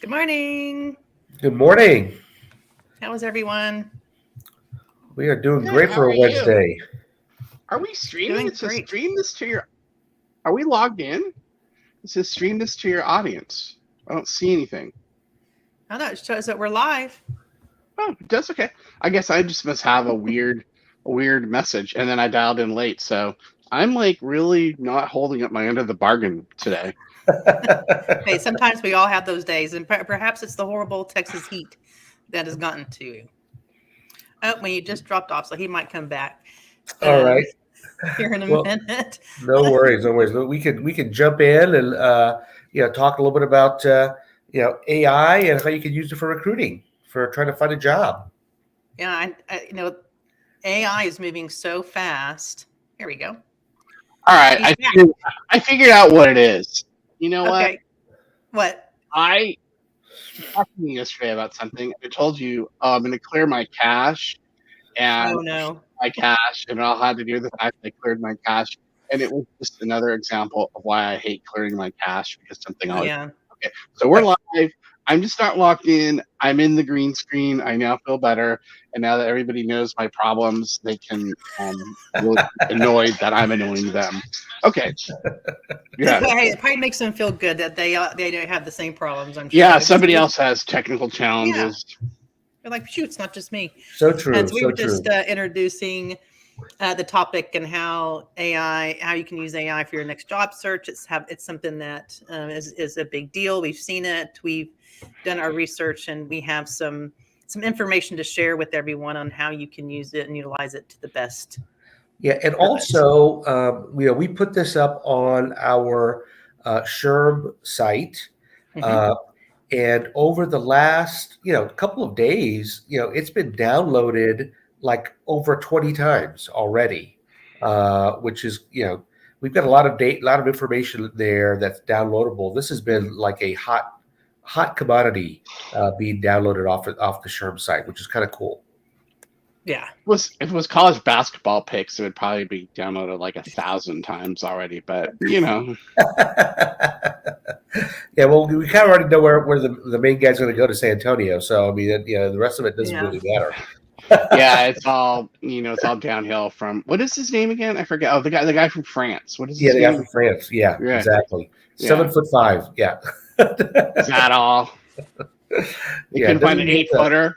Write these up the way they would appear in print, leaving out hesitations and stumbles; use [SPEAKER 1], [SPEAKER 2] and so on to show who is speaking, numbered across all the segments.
[SPEAKER 1] Good morning.
[SPEAKER 2] Good morning.
[SPEAKER 1] How is everyone?
[SPEAKER 2] We are doing
[SPEAKER 3] Good.
[SPEAKER 2] great
[SPEAKER 3] How
[SPEAKER 2] for
[SPEAKER 3] are
[SPEAKER 2] a
[SPEAKER 3] you?
[SPEAKER 2] Wednesday.
[SPEAKER 3] Are we streaming?
[SPEAKER 1] Doing
[SPEAKER 3] It says
[SPEAKER 1] great.
[SPEAKER 3] stream this to your. Are we logged in? It says stream this to your audience. I don't see anything.
[SPEAKER 1] I know it shows that we're live.
[SPEAKER 3] Oh, it does. Okay. I guess I just must have a weird message, and then I dialed in late. So I'm like really not holding up my end of the bargain today.
[SPEAKER 1] Hey, sometimes we all have those days, and perhaps it's the horrible Texas heat that has gotten to you. Oh, when you just dropped off, so he might come back
[SPEAKER 2] All
[SPEAKER 1] um,
[SPEAKER 2] right.
[SPEAKER 1] here in a
[SPEAKER 2] Well,
[SPEAKER 1] minute.
[SPEAKER 2] no worries, no worries. We can jump in and talk a little bit about AI and how you can use it for recruiting for trying to find a job.
[SPEAKER 1] Yeah, AI is moving so fast. Here we go.
[SPEAKER 3] All right.
[SPEAKER 1] He's
[SPEAKER 3] I
[SPEAKER 1] back.
[SPEAKER 3] figured, I figured out what it is. You know what?
[SPEAKER 1] Okay. What?
[SPEAKER 3] I talked to you yesterday about something. I told you I'm going to clear my cache and
[SPEAKER 1] Oh no.
[SPEAKER 3] my cache, and it all had to do with the fact that I cleared my cache. And it was just another example of why I hate clearing my cache because something always.
[SPEAKER 1] Yeah.
[SPEAKER 3] Okay, so we're live. I'm just not locked in. I'm in the green screen. I now feel better, and now that everybody knows my problems, they can really be annoyed that I'm annoying them. Okay, yeah,
[SPEAKER 1] Hey, it probably makes them feel good that they don't have the same problems. I'm sure.
[SPEAKER 3] yeah. Somebody else has technical
[SPEAKER 1] Yeah.
[SPEAKER 3] challenges.
[SPEAKER 1] They're like, shoot, it's not just me.
[SPEAKER 2] So
[SPEAKER 1] And
[SPEAKER 2] true,
[SPEAKER 1] so we
[SPEAKER 2] so
[SPEAKER 1] were
[SPEAKER 2] true.
[SPEAKER 1] just introducing the topic and how you can use AI for your next job search. It's something that is a big deal. We've seen it. We've done our research, and we have some information to share with everyone on how you can use it and utilize it to the best
[SPEAKER 2] Yeah, and
[SPEAKER 1] purpose.
[SPEAKER 2] also, we put this up on our SHRM site,
[SPEAKER 1] Mhm.
[SPEAKER 2] uh, and over the last couple of days, it's been downloaded like over 20 times already, which is we've got a lot of data, a lot of information there that's downloadable. This has been like a hot commodity being downloaded off the SHRM site, which is kind of cool.
[SPEAKER 1] Yeah.
[SPEAKER 3] If it was college basketball picks, it would probably be downloaded like 1,000 times already. But
[SPEAKER 2] Yeah, well, we kind of already know where the main guy's going to go to San Antonio. So I mean, the rest of it doesn't
[SPEAKER 1] Yeah.
[SPEAKER 2] really matter.
[SPEAKER 3] yeah, it's all downhill from what is his name again? I forget. Oh, the guy from France. What is
[SPEAKER 2] Yeah,
[SPEAKER 3] his
[SPEAKER 2] the guy
[SPEAKER 3] name?
[SPEAKER 2] from France. Yeah,
[SPEAKER 3] Yeah,
[SPEAKER 2] exactly.
[SPEAKER 3] yeah.
[SPEAKER 2] 7'5". Yeah.
[SPEAKER 3] Is that all? They
[SPEAKER 2] Yeah, it
[SPEAKER 3] couldn't find
[SPEAKER 2] doesn't
[SPEAKER 3] an
[SPEAKER 2] mean
[SPEAKER 3] 8-footer.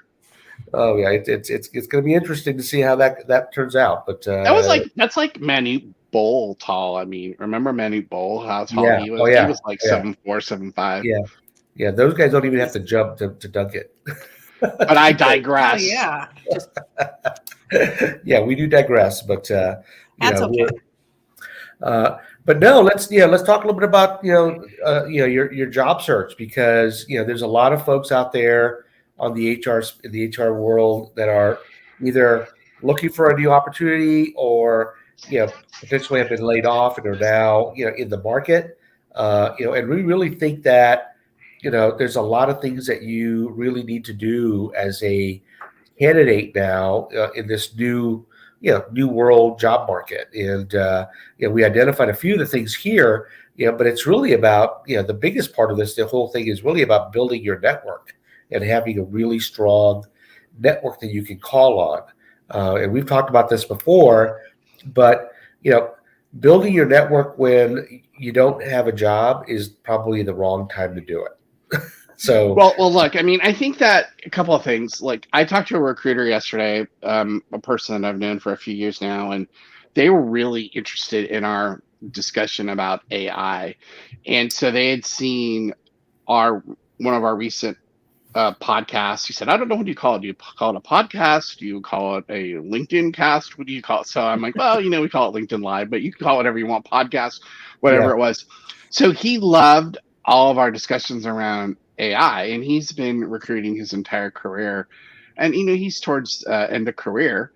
[SPEAKER 2] Oh yeah, it's going to be interesting to see how that turns out. But
[SPEAKER 3] That's like Manute Bol tall. I mean, remember Manute Bol? How tall
[SPEAKER 2] yeah,
[SPEAKER 3] he
[SPEAKER 2] oh
[SPEAKER 3] was? He
[SPEAKER 2] yeah,
[SPEAKER 3] was like
[SPEAKER 2] yeah,
[SPEAKER 3] 7'4", 7'5".
[SPEAKER 2] yeah, yeah. Those guys don't even have to jump to dunk it.
[SPEAKER 3] But I
[SPEAKER 1] Oh
[SPEAKER 3] digress.
[SPEAKER 1] yeah. Just
[SPEAKER 2] Yeah, we do digress, but
[SPEAKER 1] that's okay.
[SPEAKER 2] we're but no, let's talk a little bit about your job search, because there's a lot of folks out there on the HR world that are either looking for a new opportunity or potentially have been laid off and are now in the market. And we really think that there's a lot of things that you really need to do as a candidate now in this new world job market. And we identified a few of the things here, but it's really about the biggest part of this. The whole thing is really about building your network and having a really strong network that you can call on. And we've talked about this before, but building your network when you don't have a job is probably the wrong time to do it. So
[SPEAKER 3] Well, look. I mean, I think that a couple of things. Like, I talked to a recruiter yesterday, a person that I've known for a few years now, and they were really interested in our discussion about AI, and so they had seen our one of our recent podcasts. He said, "I don't know what do you call it. Do you call it a podcast? Do you call it a LinkedIn cast? What do you call it?" So I'm like, "Well, we call it LinkedIn Live, but you can call it whatever you want, podcast,
[SPEAKER 2] yeah,
[SPEAKER 3] whatever it was." So he loved all of our discussions around AI, and he's been recruiting his entire career, and he's towards end of career,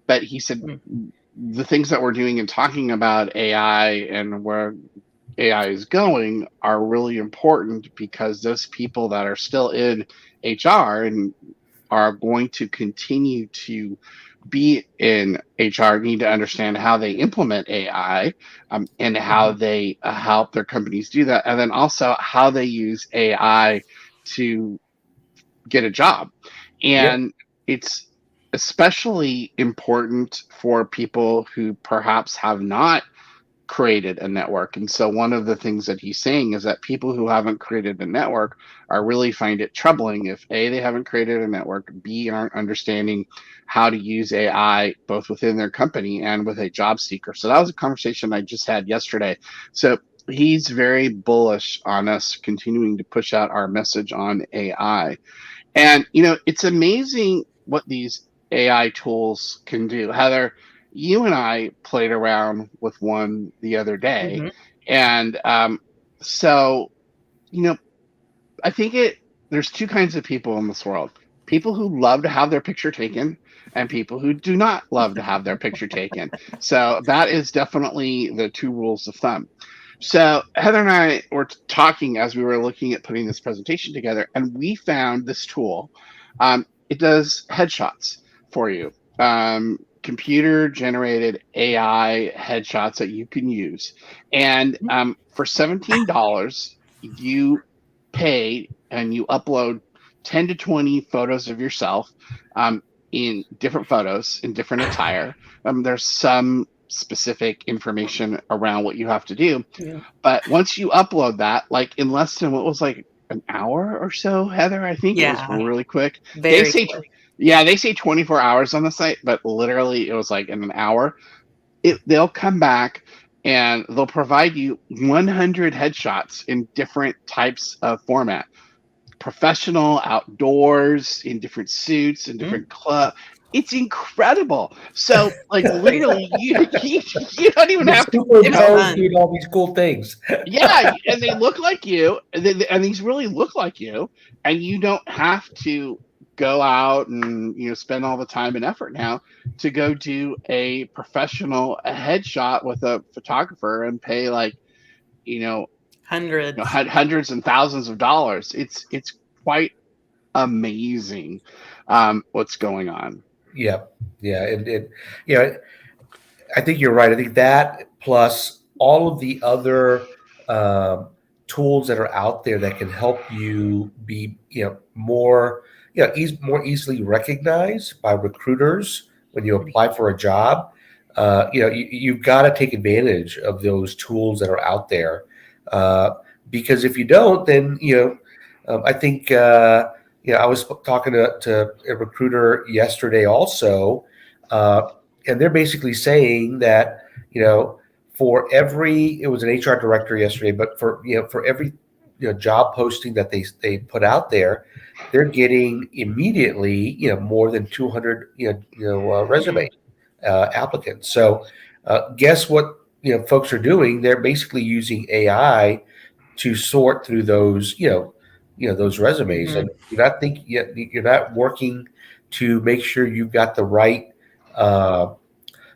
[SPEAKER 3] but he said
[SPEAKER 1] Mm.
[SPEAKER 3] the things that we're doing and talking about AI and where AI is going are really important because those people that are still in HR and are going to continue to be in HR need to understand how they implement AI, and how
[SPEAKER 1] Mhm.
[SPEAKER 3] they help their companies do that, and then also how they use AI to get a job.
[SPEAKER 2] Yep.
[SPEAKER 3] And it's especially important for people who perhaps have not created a network. And so one of the things that he's saying is that people who haven't created a network are really find it troubling if A, they haven't created a network, B, aren't understanding how to use AI both within their company and with a job seeker. So that was a conversation I just had yesterday. So he's very bullish on us continuing to push out our message on AI. And it's amazing what these AI tools can do. Heather, you and I played around with one the other day,
[SPEAKER 1] Mm-hmm.
[SPEAKER 3] and so you know, I think there's two kinds of people in this world: people who love to have their picture taken, and people who do not love to have their picture taken. So that is definitely the two rules of thumb. So Heather and I were talking as we were looking at putting this presentation together, and we found this tool. It does headshots for you, computer generated AI headshots that you can use. And for $17, you pay and you upload 10 to 20 photos of yourself, in different photos in different attire. There's some specific information around what you have to do.
[SPEAKER 1] Yeah.
[SPEAKER 3] But once you upload that, like in less than what was like an hour or so, Heather, I think it was
[SPEAKER 1] Yeah.
[SPEAKER 3] really quick. They
[SPEAKER 1] Very
[SPEAKER 3] say,
[SPEAKER 1] quick.
[SPEAKER 3] yeah, they say 24 hours on the site, but literally it was like in an hour. They'll come back and they'll provide you 100 headshots in different types of format: professional, outdoors, in different suits, in different clubs. It's incredible. So, like, literally, you don't even
[SPEAKER 2] You're
[SPEAKER 3] have to
[SPEAKER 1] It's
[SPEAKER 2] superimposed
[SPEAKER 1] fun.
[SPEAKER 2] doing all these cool things.
[SPEAKER 3] yeah, and they look like you, and these really look like you, and you don't have to go out and spend all the time and effort now to go do a professional headshot with a photographer and pay like
[SPEAKER 1] Hundreds.
[SPEAKER 3] hundreds and thousands of dollars. It's quite amazing what's going on.
[SPEAKER 2] Yeah, yeah, and yeah, I think you're right. I think that plus all of the other um, tools that are out there that can help you be, more, more easily recognized by recruiters when you apply for a job. You've got to take advantage of those tools that are out there, because if you don't, then I think I was talking to a recruiter yesterday also. And they're basically saying that for every, it was an HR director yesterday, but for every job posting that they put out there, they're getting immediately more than 200 resume applicants. So guess what folks are doing? They're basically using AI to sort through those those resumes,
[SPEAKER 1] Mm-hmm.
[SPEAKER 2] and you're not working to make sure you've got uh,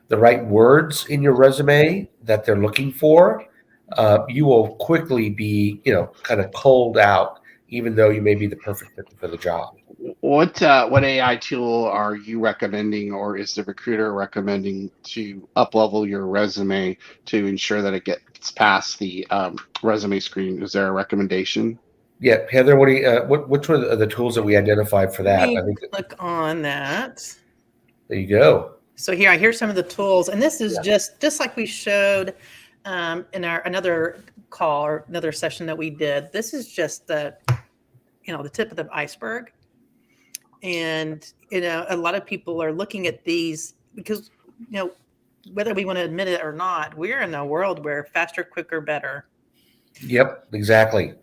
[SPEAKER 2] the right words in your resume that they're looking for. You will quickly be kind of culled out, even though you may be the perfect fit for the job.
[SPEAKER 3] What AI tool are you recommending, or is the recruiter recommending to up level your resume to ensure that it gets past the resume screen? Is there a recommendation?
[SPEAKER 2] Yeah, Heather, what do you, which one of the tools that we identified for
[SPEAKER 1] Let
[SPEAKER 2] that? I
[SPEAKER 1] me
[SPEAKER 2] think
[SPEAKER 1] click on that.
[SPEAKER 2] there you go.
[SPEAKER 1] So here's some of the tools, and this is
[SPEAKER 2] Yeah.
[SPEAKER 1] just like we showed in our another call or another session that we did. This is just the tip of the iceberg, and a lot of people are looking at these because whether we want to admit it or not, we're in a world where faster, quicker, better.
[SPEAKER 2] Yep, exactly.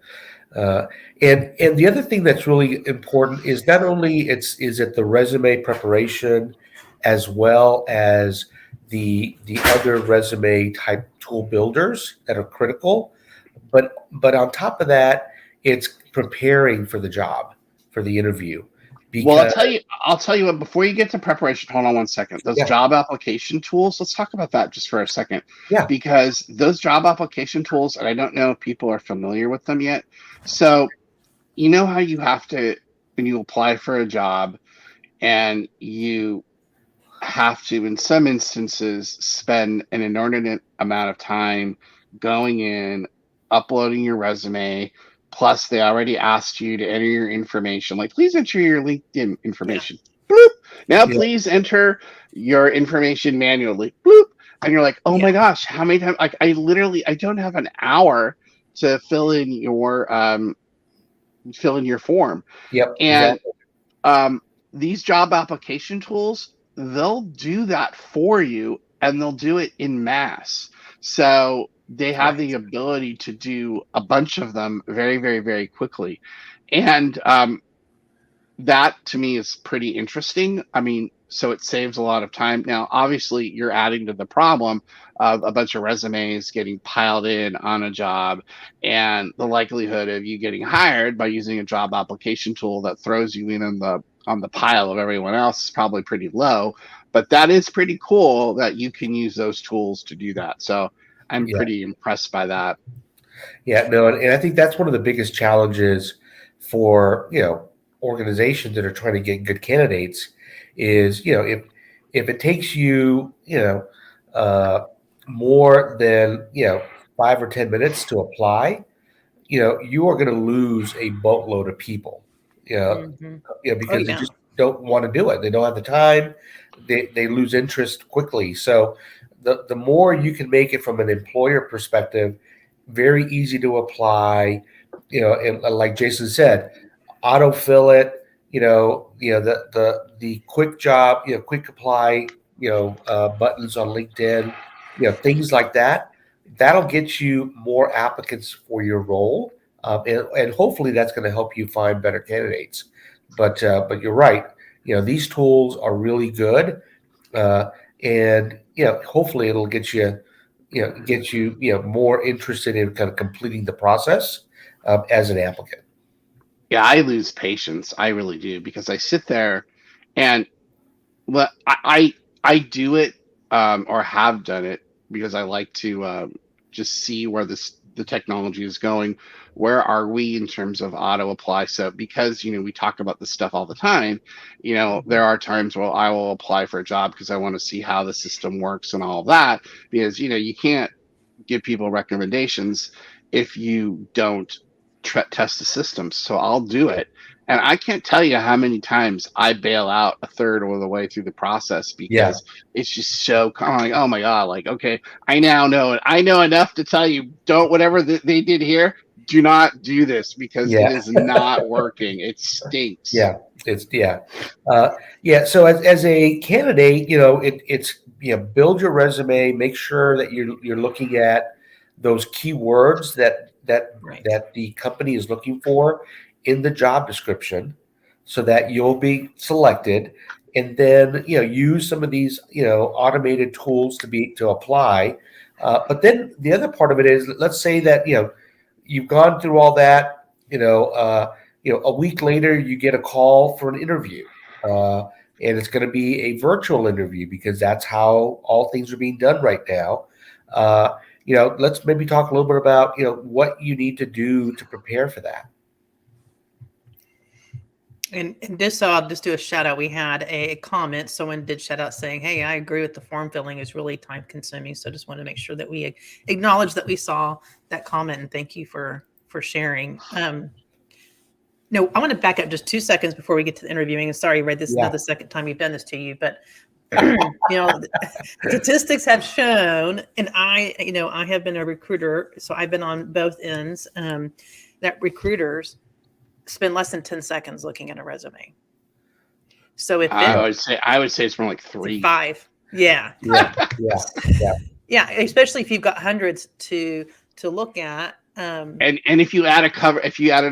[SPEAKER 2] Uh, and the other thing that's really important is not only is it the resume preparation, as well as the other resume type tool builders that are critical, but on top of that, it's preparing for the job, for the interview,
[SPEAKER 3] Well,
[SPEAKER 2] because
[SPEAKER 3] I'll tell you what, before you get to preparation, hold on one second. Those
[SPEAKER 2] yeah,
[SPEAKER 3] job application tools, let's talk about that just for a second.
[SPEAKER 2] yeah,
[SPEAKER 3] Because those job application tools, and I don't know if people are familiar with them yet. So, you know how you have to, when you apply for a job, and you have to, in some instances, spend an inordinate amount of time going in, uploading your resume, Plus, they already asked you to enter your information. Like, please enter your LinkedIn information. Bloop. Now,
[SPEAKER 2] Yeah.
[SPEAKER 3] please enter your information manually. Bloop. And you're like, oh my
[SPEAKER 1] Yeah.
[SPEAKER 3] gosh, how many times? Like, I don't have an hour to fill in your form.
[SPEAKER 2] Yep.
[SPEAKER 3] And
[SPEAKER 2] Exactly.
[SPEAKER 3] these job application tools, they'll do that for you, and they'll do it in mass. So they have the ability to do a bunch of them very, very, very quickly. And that to me is pretty interesting. I mean, so it saves a lot of time. Now, obviously, you're adding to the problem of a bunch of resumes getting piled in on a job, and the likelihood of you getting hired by using a job application tool that throws you in on the pile of everyone else is probably pretty low. But that is pretty cool that you can use those tools to do that. So I'm
[SPEAKER 2] Yeah.
[SPEAKER 3] pretty impressed by that.
[SPEAKER 2] Yeah. No, and I think that's one of the biggest challenges for, organizations that are trying to get good candidates is, if it takes you, more than, 5 or 10 minutes to apply, you are going to lose a boatload of people. You know,
[SPEAKER 1] Mhm. Oh
[SPEAKER 2] because they
[SPEAKER 1] yeah.
[SPEAKER 2] just don't want to do it. They don't have the time. They lose interest quickly. So the more you can make it from an employer perspective, very easy to apply. And like Jason said, autofill it. The quick job, quick apply, buttons on LinkedIn, things like that. That'll get you more applicants for your role, and hopefully that's going to help you find better candidates. But you're right. These tools are really good, and hopefully it'll get you more interested in kind of completing the process as an applicant.
[SPEAKER 3] Yeah, I lose patience. I really do, because I sit there and well, I do it, or have done it, because I like to just see where the technology is going. Where are we in terms of auto apply? So because we talk about this stuff all the time, there are times where I will apply for a job because I want to see how the system works and all of that. Because you can't give people recommendations if you don't test the systems. So I'll do it. And I can't tell you how many times I bail out a third of the way through the process
[SPEAKER 2] Yeah,
[SPEAKER 3] because it's just so kind of like, oh my God, like, okay, I now know it. I know enough to tell you, don't, whatever they did here, do not do this because it
[SPEAKER 2] yeah,
[SPEAKER 3] is not working. It stinks.
[SPEAKER 2] yeah. Yeah. So as a candidate, it's build your resume, make sure that you're looking at those keywords
[SPEAKER 1] Right.
[SPEAKER 2] that the company is looking for in the job description, so that you'll be selected, and then use some of these automated tools to apply. But then the other part of it is, let's say that you've gone through all that. A week later, you get a call for an interview, and it's going to be a virtual interview because that's how all things are being done right now. Let's maybe talk a little bit about what you need to do to prepare for that.
[SPEAKER 1] And just so I'll just do a shout out. We had a comment. Someone did shout out saying, "Hey, I agree with the form filling is really time consuming." So just want to make sure that we acknowledge that we saw that comment, and thank you for sharing. No, I want to back up just 2 seconds before we get to the interviewing. And sorry, Red, this is not the second time you've done this to you, but statistics have shown, and I have been a recruiter, so I've been on both ends, that recruiters spend less than 10 seconds looking at a resume. So if
[SPEAKER 3] I would say it's more like 3.
[SPEAKER 1] 5, yeah, especially if you've got hundreds to look at.
[SPEAKER 3] And if you added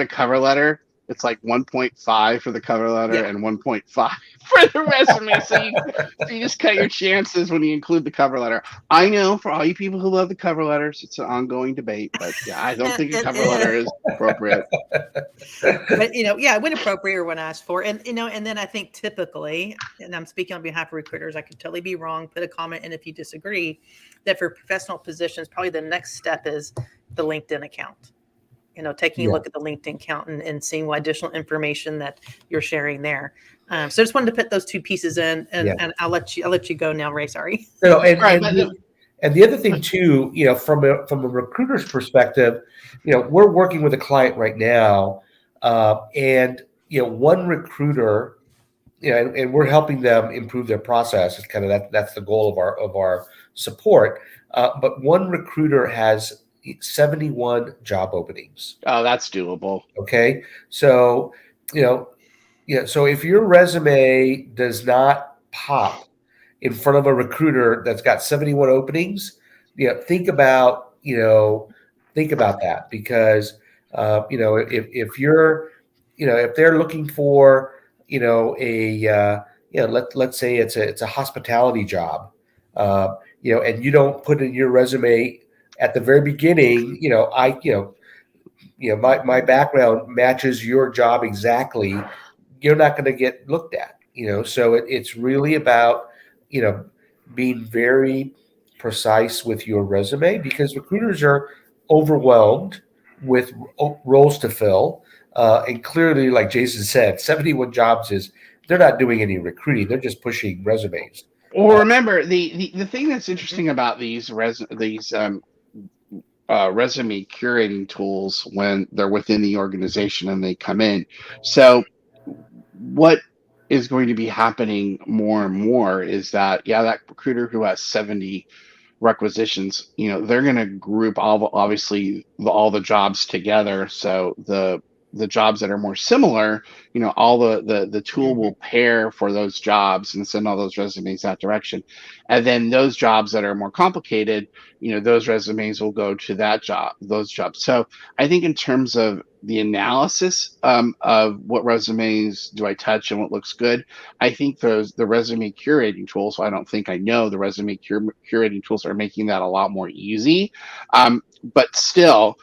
[SPEAKER 3] a cover letter, it's like 1.5 for the cover letter and 1.5 for the resume. So you just cut your chances when you include the cover letter. I know for all you people who love the cover letters, it's an ongoing debate, but I don't think a cover letter is appropriate.
[SPEAKER 1] But when appropriate or when asked for, and then I think typically, and I'm speaking on behalf of recruiters, I could totally be wrong. Put a comment in if you disagree. That for professional positions, probably the next step is the LinkedIn account. Taking a look at the LinkedIn account and seeing what additional information that you're sharing there. So I just wanted to put those two pieces in, and I'll let you go now, Ray. Sorry.
[SPEAKER 2] No, And the other thing too, from a recruiter's perspective, we're working with a client right now, and one recruiter, and we're helping them improve their process. It's kind of that's the goal of our support. But one recruiter has 71 job openings.
[SPEAKER 3] Oh, that's doable.
[SPEAKER 2] Okay, so you know, so if your resume does not pop in front of a recruiter that's got 71 openings, think about that, because if you're, if they're looking for, let's say it's a hospitality job, and you don't put in your resume at the very beginning, my background matches your job exactly, you're not going to get looked at. So it's really about, you know being very precise with your resume, because recruiters are overwhelmed with roles to fill, and clearly, like Jason said, 71 jobs is, they're not doing any recruiting, they're just pushing resumes.
[SPEAKER 3] Well, remember the thing that's interesting about these resume curating tools when they're within the organization and they come in. So what is going to be happening more and more is that, yeah, that recruiter who has 70 requisitions, they're going to group all the jobs together. So the jobs that are more similar, all the tool will pair for those jobs and send all those resumes that direction. And then those jobs that are more complicated, those resumes will go to those jobs. So I think in terms of the analysis, of what resumes do I touch and what looks good, I think the resume curating tools. So I don't think I know the resume curating tools are making that a lot more easy, but still,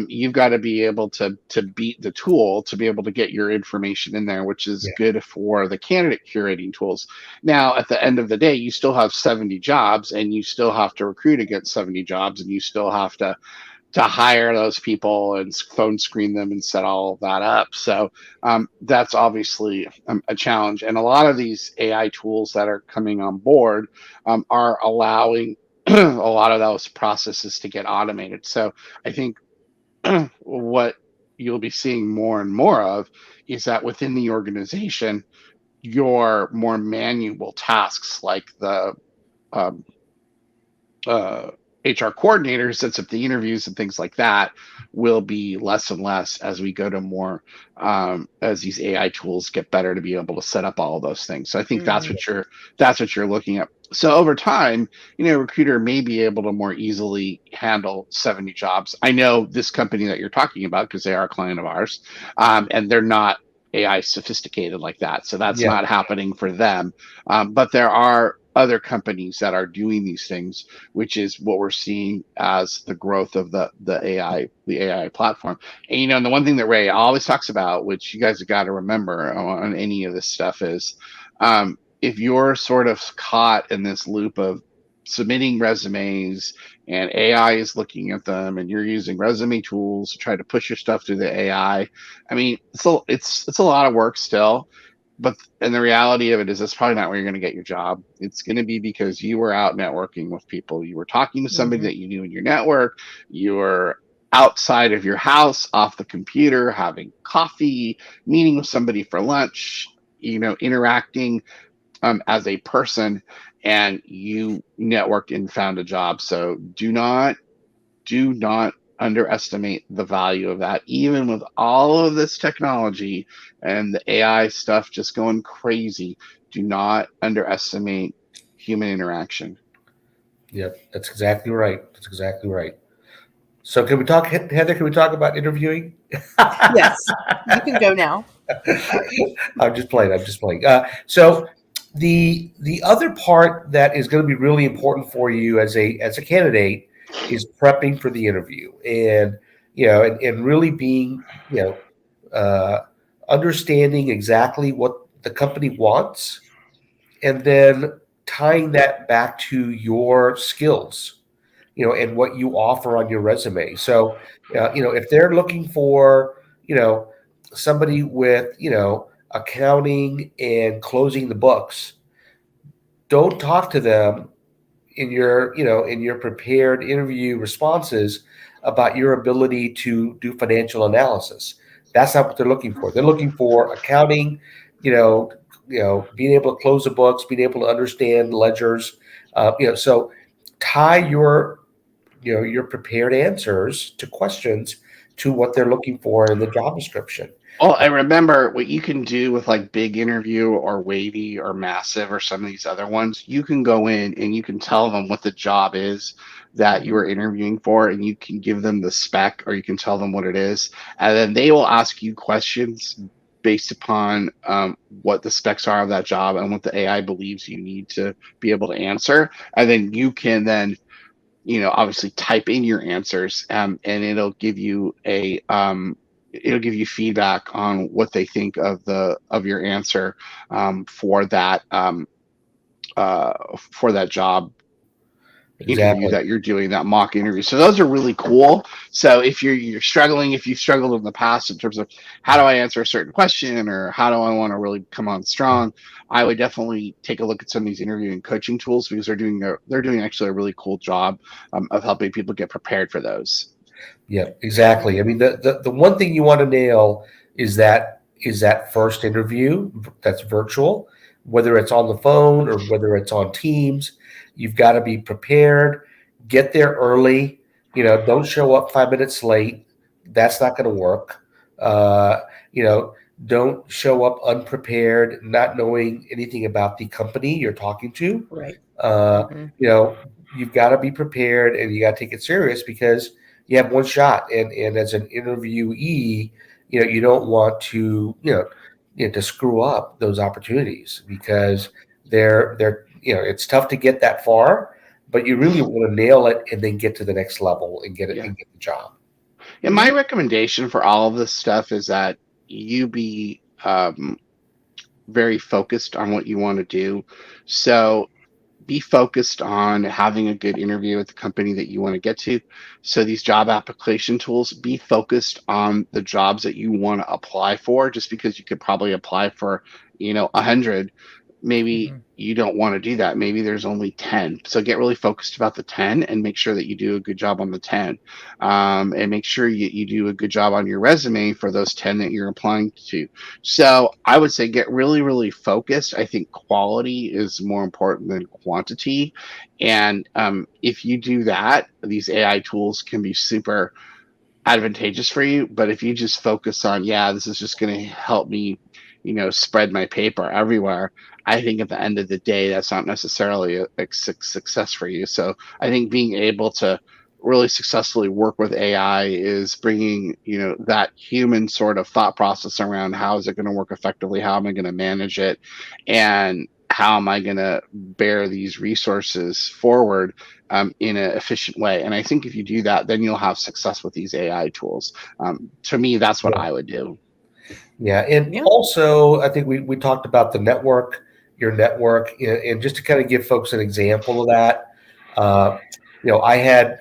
[SPEAKER 3] you've got to be able to beat the tool to be able to get your information in there, which is good for the candidate curating tools. Now, at the end of the day, you still have 70 jobs, and you still have to recruit against 70 jobs, and you still have to hire those people and phone screen them and set all of that up. So that's obviously a challenge. And a lot of these AI tools that are coming on board are allowing a lot of those processes to get automated. So I think what you'll be seeing more and more of is that within the organization, your more manual tasks like the um, HR coordinator sets up the interviews and things like that will be less and less as we go to more, as these AI tools get better to be able to set up all of those things. So I think that's what you're looking at. So over time, a recruiter may be able to more easily handle 70 jobs. I know this company that you're talking about because they are a client of ours, and they're not AI sophisticated like that. So that's not happening for them. But there are other companies that are doing these things, which is what we're seeing as the growth of the AI platform. And and the one thing that Ray always talks about, which you guys have got to remember on any of this stuff, is if you're sort of caught in this loop of submitting resumes and AI is looking at them, and you're using resume tools to try to push your stuff through the AI, I mean, it's a lot of work still. But and the reality of it is, that's probably not where you're going to get your job. It's going to be because you were out networking with people. You were talking to somebody that you knew in your network. You were outside of your house, off the computer, having coffee, meeting with somebody for lunch, interacting as a person, and you networked and found a job. So do not underestimate the value of that, even with all of this technology and the AI stuff just going crazy. Do not underestimate human interaction.
[SPEAKER 2] Yep, that's exactly right. That's exactly right. So can we talk, Heather? Can we talk about interviewing?
[SPEAKER 1] Yes, you can go now.
[SPEAKER 2] I'm just playing. I'm just playing. So the other part that is going to be really important for you as a candidate is prepping for the interview, and and really being, uh, understanding exactly what the company wants, and then tying that back to your skills, and what you offer on your resume. So, if they're looking for, somebody with, accounting and closing the books, don't talk to them in your prepared interview responses about your ability to do financial analysis. That's not what they're looking for. They're looking for accounting, being able to close the books, being able to understand ledgers. So tie your prepared answers to questions to what they're looking for in the job description.
[SPEAKER 3] Oh, I remember what you can do with like Big Interview or Wavy or Massive or some of these other ones. You can go in and you can tell them what the job is that you
[SPEAKER 1] Mhm.
[SPEAKER 3] are interviewing for, and you can give them the spec or you can tell them what it is. And then they will ask you questions based upon what the specs are of that job and what the AI believes you need to be able to answer. And then you can then obviously type in your answers, and it'll give you feedback on what they think of your answer for that job interview
[SPEAKER 2] Exactly.
[SPEAKER 3] that you're doing, that mock interview. So those are really cool. So if you're struggling, if you've struggled in the past in terms of how do I answer a certain question or how do I want to really come on strong, I would definitely take a look at some of these interviewing coaching tools, because they're doing actually a really cool job of helping people get prepared for those.
[SPEAKER 2] Yeah, exactly. I mean, the one thing you want to nail is that first interview that's virtual, whether it's on the phone or whether it's on Teams. You've got to be prepared. Get there early. Don't show up 5 minutes late. That's not going to work. Uh, you know, don't show up unprepared, not knowing anything about the company you're talking to.
[SPEAKER 1] Right.
[SPEAKER 2] Uh,
[SPEAKER 1] Mhm.
[SPEAKER 2] you've got to be prepared and you got to take it serious because you have one shot. And as an interviewee, you don't want to screw up those opportunities because it's tough to get that far, but you really want to nail it and then get to the next level and get it
[SPEAKER 3] Yeah.
[SPEAKER 2] and get the job.
[SPEAKER 3] And my
[SPEAKER 1] Mhm.
[SPEAKER 3] recommendation for all of this stuff is that you be very focused on what you want to do. So be focused on having a good interview with the company that you want to get to. So these job application tools, be focused on the jobs that you want to apply for. Just because you could probably apply for 100, maybe
[SPEAKER 1] Mhm.
[SPEAKER 3] you don't want to do that. Maybe there's only 10. So get really focused about the 10 and make sure that you do a good job on the 10. And make sure you do a good job on your resume for those 10 that you're applying to. So I would say get really, really focused. I think quality is more important than quantity. And if you do that, these AI tools can be super advantageous for you. But if you just focus on, yeah, this is just going to help me, spread my paper everywhere, I think at the end of the day, that's not necessarily a success for you. So I think being able to really successfully work with AI is bringing, that human sort of thought process around how is it going to work effectively? How am I going to manage it? And how am I going to bear these resources forward in an efficient way? And I think if you do that, then you'll have success with these AI tools. To me, that's what
[SPEAKER 2] Yeah.
[SPEAKER 3] I would do.
[SPEAKER 2] Yeah, and
[SPEAKER 1] Yeah.
[SPEAKER 2] also I think we talked about your network, and just to kind of give folks an example of that. Uh, I had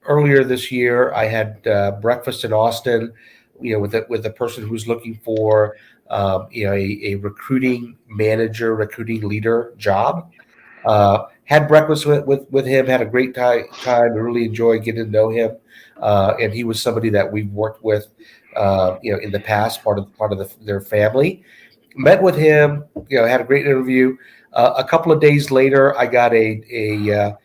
[SPEAKER 2] earlier this year I had breakfast in Austin, with a person who's looking for a recruiting manager, recruiting leader job. Had breakfast with him, had a great time. Really enjoyed getting to know him, and he was somebody that we've worked with, in the past, part of their family. Met with him, had a great interview. A couple of days later, I got a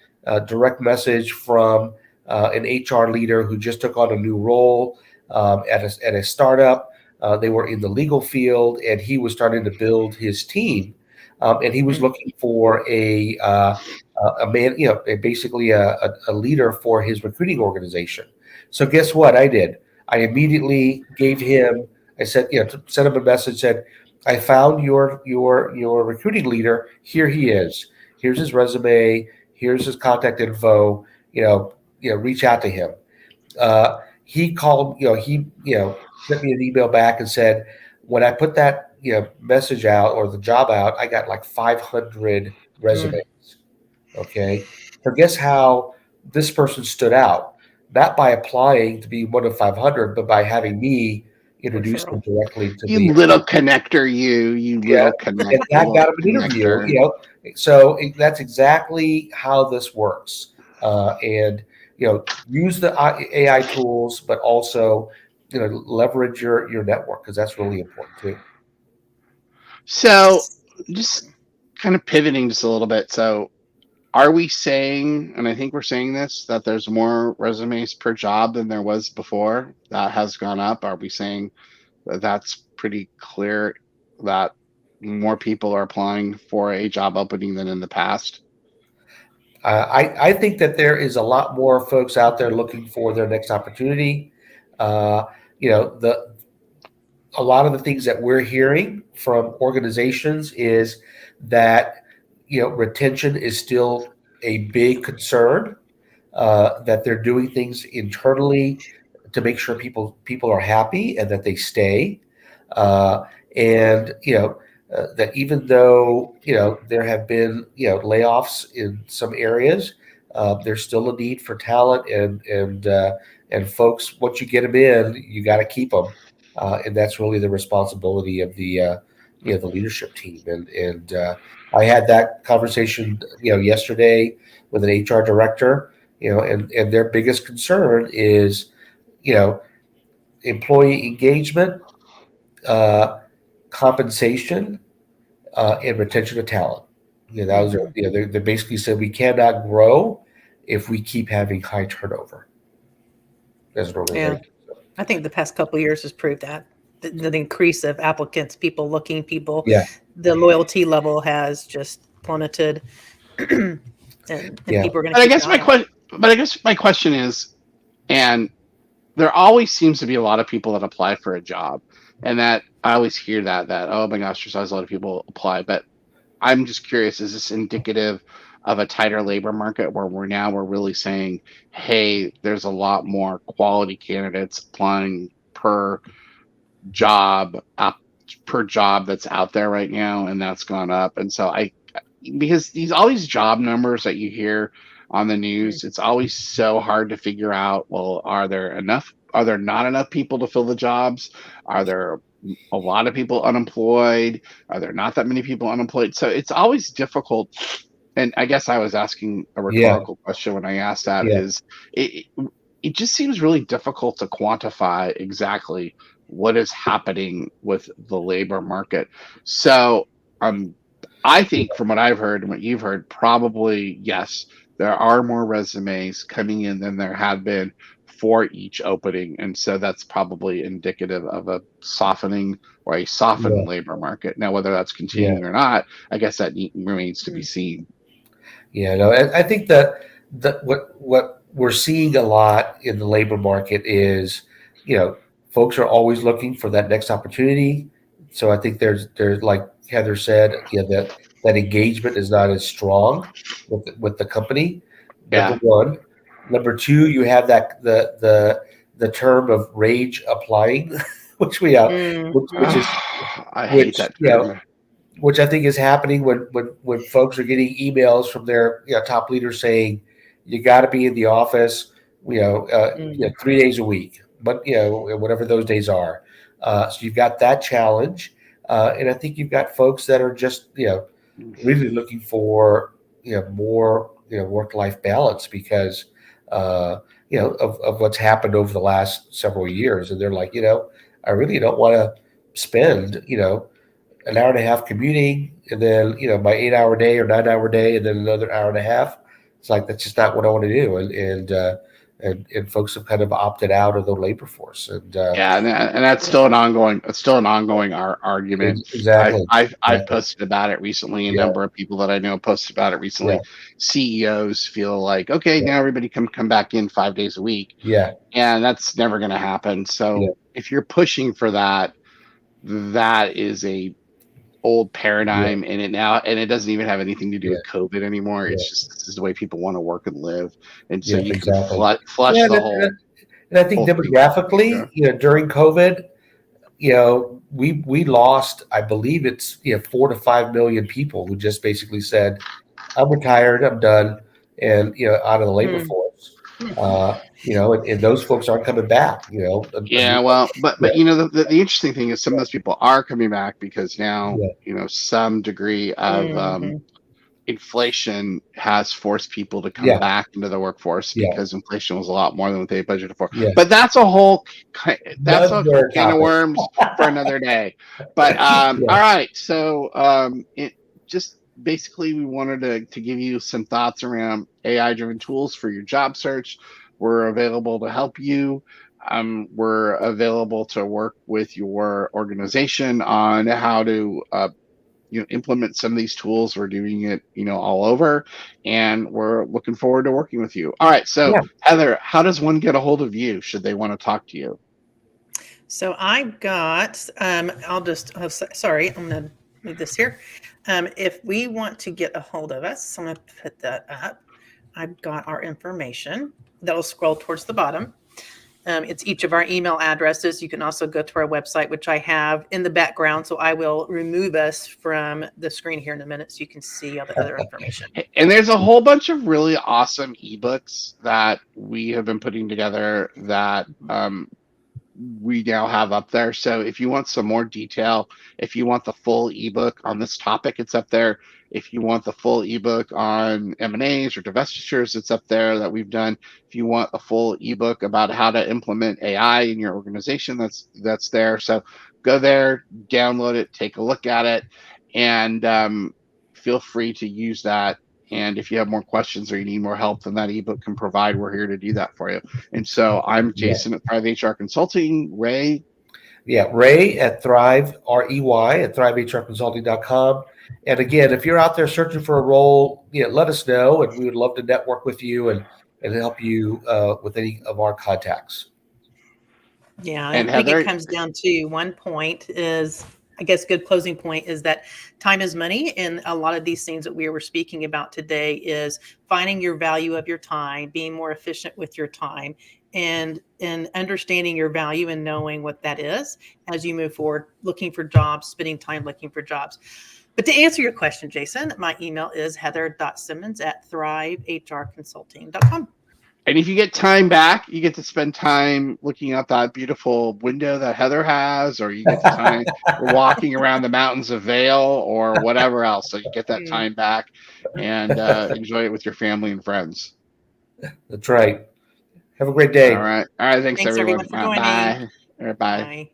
[SPEAKER 2] direct message from an HR leader who just took on a new role at a startup. They were in the legal field, and he was starting to build his team, and he was
[SPEAKER 1] Mhm.
[SPEAKER 2] looking for a man, basically a leader for his recruiting organization. So guess what I did? I immediately gave him. I said, sent him a message. Said, I found your recruiting leader. Here he is. Here's his resume. Here's his contact info. Reach out to him. He called. He sent me an email back and said, when I put that message out or the job out, I got like 500
[SPEAKER 1] Mm.
[SPEAKER 2] resumes. Okay, so guess how this person stood out? Not by applying to be one of 500, but by having me introduce them
[SPEAKER 1] referral.
[SPEAKER 2] directly to
[SPEAKER 3] You
[SPEAKER 2] the
[SPEAKER 3] little connector, you
[SPEAKER 2] yeah,
[SPEAKER 3] little
[SPEAKER 2] and I
[SPEAKER 3] little
[SPEAKER 2] got them an interview.
[SPEAKER 3] connector.
[SPEAKER 2] So that's exactly how this works. And use the AI tools, but also leverage your network because that's really important too.
[SPEAKER 3] So just kind of pivoting just a little bit. So are we saying, and I think we're saying this, that there's more resumes per job than there was before? That has gone up. Are we saying that that's pretty clear that more people are applying for a job opening than in the past?
[SPEAKER 2] I think that there is a lot more folks out there looking for their next opportunity. Uh, the a lot of the things that we're hearing from organizations is that retention is still a big concern. That they're doing things internally to make sure people are happy and that they stay. Uh, and that even though there have been layoffs in some areas, there's still a need for talent and folks. Once you get them in, you got to keep them, and that's really the responsibility of the leadership team. And I had that conversation yesterday with an HR director. And their biggest concern is, employee engagement, uh, compensation, and retention of talent. Those are,
[SPEAKER 1] Mhm.
[SPEAKER 2] they basically said we cannot grow if we keep having high turnover as an
[SPEAKER 1] Yeah,
[SPEAKER 2] organization.
[SPEAKER 1] I think the past couple of years has proved that the increase of applicants, people looking,
[SPEAKER 2] Yeah,
[SPEAKER 1] the loyalty level has just plummeted, and
[SPEAKER 2] yeah,
[SPEAKER 1] people are going to
[SPEAKER 3] But I
[SPEAKER 1] keep an
[SPEAKER 3] guess
[SPEAKER 1] eye on it.
[SPEAKER 3] my question is, and there always seems to be a lot of people that apply for a job, and that I always hear that oh my gosh, there's always a lot of people apply. But I'm just curious, is this indicative of a tighter labor market where we're really saying, hey, there's a lot more quality candidates applying job up per job that's out there right now, and that's gone up. And so I, because these all these job numbers that you hear on the
[SPEAKER 1] Mm.
[SPEAKER 3] news, it's always so hard to figure out, well, are there enough, are there not enough people to fill the jobs? Are there a lot of people unemployed? Are there not that many people unemployed? So it's always difficult. And I guess I was asking a
[SPEAKER 2] yeah,
[SPEAKER 3] rhetorical question when I asked that,
[SPEAKER 2] yeah,
[SPEAKER 3] is it just seems really difficult to quantify exactly what is happening with the labor market. So um, I think from what I've heard and what you've heard, probably yes, there are more resumes coming in than there had been for each opening, and so that's probably indicative of a softening or a
[SPEAKER 2] yeah,
[SPEAKER 3] softened labor market. Now, whether that's
[SPEAKER 2] yeah.
[SPEAKER 3] continuing or not, I guess that remains to be
[SPEAKER 1] Mm.
[SPEAKER 3] seen.
[SPEAKER 2] Yeah, no, I think that what we're seeing a lot in the labor market is, folks are always looking for that next opportunity. So I think there's like Heather said, that engagement is not as strong with the company. Number
[SPEAKER 3] Yeah.
[SPEAKER 2] one. Number two, you have that the term of rage applying, which we
[SPEAKER 1] Mm.
[SPEAKER 2] which is
[SPEAKER 3] I hate
[SPEAKER 2] which
[SPEAKER 3] that term.
[SPEAKER 2] which I think is happening when folks are getting emails from their top leaders saying you got to be in the office,
[SPEAKER 1] Mm.
[SPEAKER 2] 3 days a week, but whatever those days are. So you've got that challenge, and I think you've got folks that are just really looking for more work life balance because of what's happened over the last several years, and they're like I really don't want to spend an hour and a half commuting and then my 8 hour day or 9 hour day and then another hour and a half. It's like that's just not what I want to do, and folks have kind of opted out of the labor force, and
[SPEAKER 3] Yeah, and that's still an ongoing. It's still an ongoing argument. I've
[SPEAKER 2] exactly,
[SPEAKER 3] I've I've
[SPEAKER 2] exactly,
[SPEAKER 3] posted about it recently. A
[SPEAKER 2] yeah,
[SPEAKER 3] number of people that I know posted about it
[SPEAKER 2] yeah,
[SPEAKER 3] recently. CEOs feel like, okay,
[SPEAKER 2] yeah,
[SPEAKER 3] now everybody come back in 5 days a week,
[SPEAKER 2] yeah,
[SPEAKER 3] and that's never going to happen.
[SPEAKER 2] yeah,
[SPEAKER 3] So if you're pushing for that, that is a old
[SPEAKER 2] yeah,
[SPEAKER 3] paradigm, and it doesn't even have anything to do
[SPEAKER 2] yeah,
[SPEAKER 3] with COVID anymore.
[SPEAKER 2] yeah,
[SPEAKER 3] It's just this is the way people want to work and live, and so
[SPEAKER 2] yeah,
[SPEAKER 3] you can
[SPEAKER 2] exactly.
[SPEAKER 3] flush
[SPEAKER 2] Yeah,
[SPEAKER 3] the whole
[SPEAKER 2] and I think
[SPEAKER 3] whole thing. Yeah.
[SPEAKER 2] demographically, during COVID, we lost, I believe it's 4 to 5 million people who just basically said, I'm retired, I'm done, and out of the labor
[SPEAKER 1] Mm.
[SPEAKER 2] force. And those folks aren't coming back.
[SPEAKER 3] Yeah, well, but the interesting thing is some of those people are coming back because now
[SPEAKER 2] Yeah,
[SPEAKER 3] some degree of
[SPEAKER 1] Mhm.
[SPEAKER 3] inflation has forced people to come
[SPEAKER 2] yeah,
[SPEAKER 3] back into the workforce
[SPEAKER 2] yeah,
[SPEAKER 3] because inflation was a lot more than what they budgeted for.
[SPEAKER 2] yeah.
[SPEAKER 3] But that's a
[SPEAKER 2] Another
[SPEAKER 3] can of
[SPEAKER 2] topic.
[SPEAKER 3] worms for another day. But
[SPEAKER 2] Yeah,
[SPEAKER 3] all right, so it just basically we wanted to give you some thoughts around AI driven tools for your job search. We're available to help you. We're available to work with your organization on how to implement some of these tools. We're doing it all over, and we're looking forward to working with you. All right, so
[SPEAKER 2] yeah,
[SPEAKER 3] Heather, how does one get a hold of you should they want to talk to you?
[SPEAKER 1] So I've got, I'll just, oh, sorry, I'm going to move this here. If we want to get a hold of us, I'm going to put that up. I've got our information that'll scroll towards the bottom. It's each of our email addresses. You can also go to our website, which I have in the background. So I will remove us from the screen here in a minute so you can see all the other information.
[SPEAKER 3] And there's a whole bunch of really awesome ebooks that we have been putting together that we now have up there. So if you want some more detail, if you want the full ebook on this topic, it's up there. If you want the full ebook on M&As or divestitures, it's up there that we've done. If you want a full ebook about how to implement AI in your organization, that's there. So go there, download it, take a look at it, and feel free to use that. And if you have more questions or you need more help than that ebook can provide, we're here to do that for you. And so I'm
[SPEAKER 2] yeah.
[SPEAKER 3] Jason at Thrive HR Consulting. Ray.
[SPEAKER 2] Yeah, Ray at Thrive, REY at thrivehrconsulting.com. And again, if you're out there searching for a role, let us know, and we would love to network with you and help you with any of our contacts.
[SPEAKER 1] Yeah, I
[SPEAKER 3] And
[SPEAKER 1] think it
[SPEAKER 3] Heather.
[SPEAKER 1] comes down to one point is, I guess, good closing point is that time is money. And a lot of these things that we were speaking about today is finding your value of your time, being more efficient with your time, and understanding your value and knowing what that is as you move forward, looking for jobs, spending time looking for jobs. But to answer your question, Jason, my email is heather.simmons@thrivehrconsulting.com.
[SPEAKER 3] And if you get time back, you get to spend time looking out that beautiful window that Heather has, or you get the time walking around the mountains of Vale or whatever else. So you get that time back and enjoy it with your family and friends.
[SPEAKER 2] That's right. Have a great
[SPEAKER 3] All
[SPEAKER 2] day.
[SPEAKER 3] right. All right. Thanks,
[SPEAKER 1] Thanks,
[SPEAKER 3] everyone.
[SPEAKER 1] everyone, for joining.
[SPEAKER 3] Bye. All right, bye.
[SPEAKER 1] Bye.